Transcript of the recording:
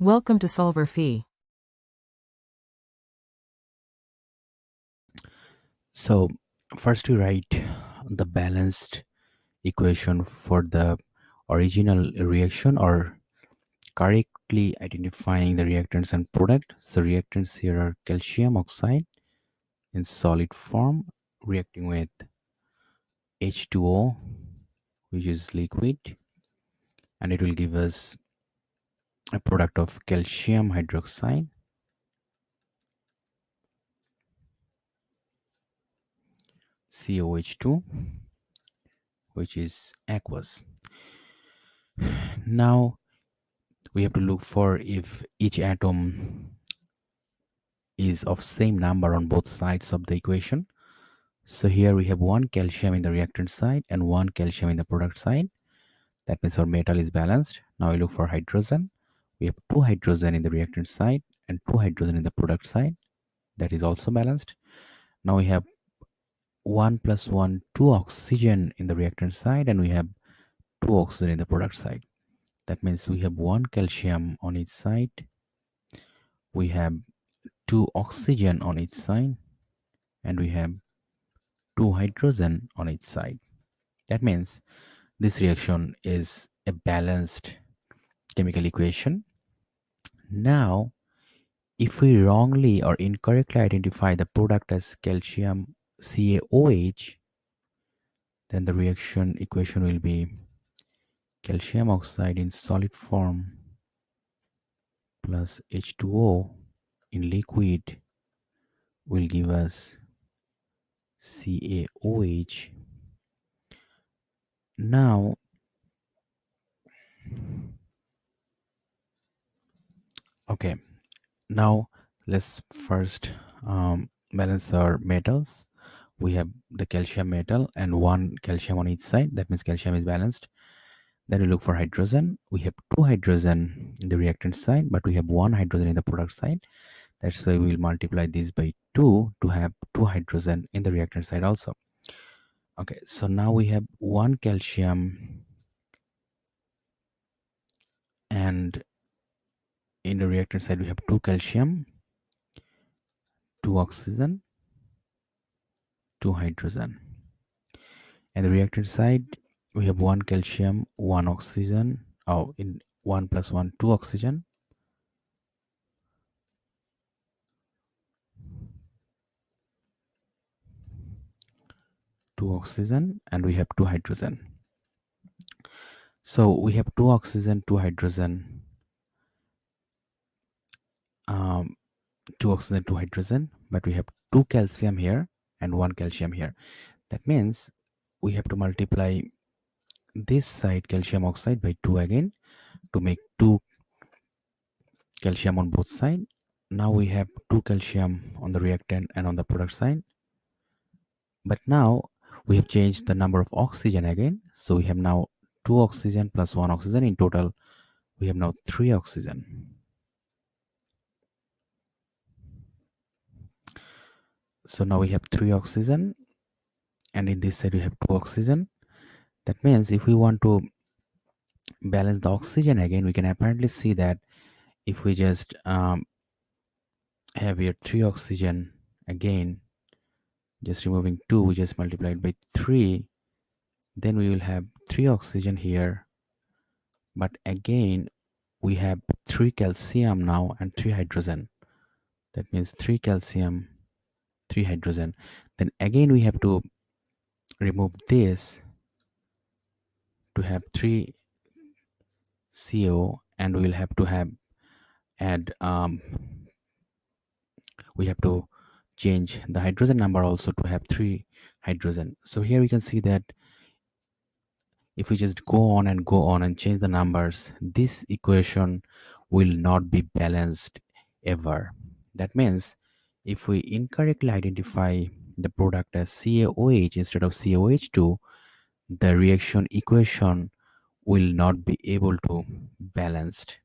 Welcome to solverfy. So first we write the balanced equation for the original reaction or correctly identifying the reactants and product. So reactants here are calcium oxide in solid form reacting with H2O, which is liquid, and it will give us a product of calcium hydroxide, COH2, which is aqueous. Now we have to look for if each atom is of same number on both sides of the equation. So here we have one calcium in the reactant side and one calcium in the product side. That means our metal is balanced. Now we look for hydrogen. We have two hydrogen in the reactant side and two hydrogen in the product side. That is also balanced. Now we have 1 plus 1, 2 oxygen in the reactant side and we have 2 oxygen in the product side. That means we have one calcium on each side. We have 2 oxygen on each side and we have 2 hydrogen on each side. That means this reaction is a balanced chemical equation. Now, if we wrongly or incorrectly identify the product as calcium CaOH, then the reaction equation will be calcium oxide in solid form plus H2O in liquid will give us CaOH. Now, okay, now let's first balance our metals. We have the calcium metal and one calcium on each side. That means calcium is balanced. Then we look for hydrogen. We have two hydrogen in the reactant side, but we have one hydrogen in the product side. That's why we will multiply this by 2 to have two hydrogen in the reactant side also. Okay, so now we have one calcium and in the reactant side we have two calcium, two oxygen, two hydrogen. And the reactant side we have one calcium, one oxygen. Oh, in 1 plus 1, 2 oxygen, two oxygen, and we have two hydrogen. So we have two oxygen, two hydrogen, um, two oxygen, two hydrogen, but we have two calcium here and one calcium here. That means we have to multiply this side calcium oxide by 2 again to make 2 calcium on both sides. Now we have 2 calcium on the reactant and on the product side. But now we have changed the number of oxygen again. So we have now 2 oxygen plus 1 oxygen. In total, we have now 3 oxygen. So now we have 3 oxygen and in this side we have 2 oxygen. That means if we want to balance the oxygen again, we can apparently see that if we just have here 3 oxygen again, just removing 2, we just multiplied by 3, then we will have 3 oxygen here, but again we have 3 calcium now and 3 hydrogen. That means 3 calcium, 3 hydrogen. Then again we have to remove this to have 3 CO, and we will have to have add we have to change the hydrogen number also to have 3 hydrogen. So here we can see that if we just go on and go on and change the numbers, this equation will not be balanced ever. That means if we incorrectly identify the product as CaOH instead of COH2, the reaction equation will not be able to balanced.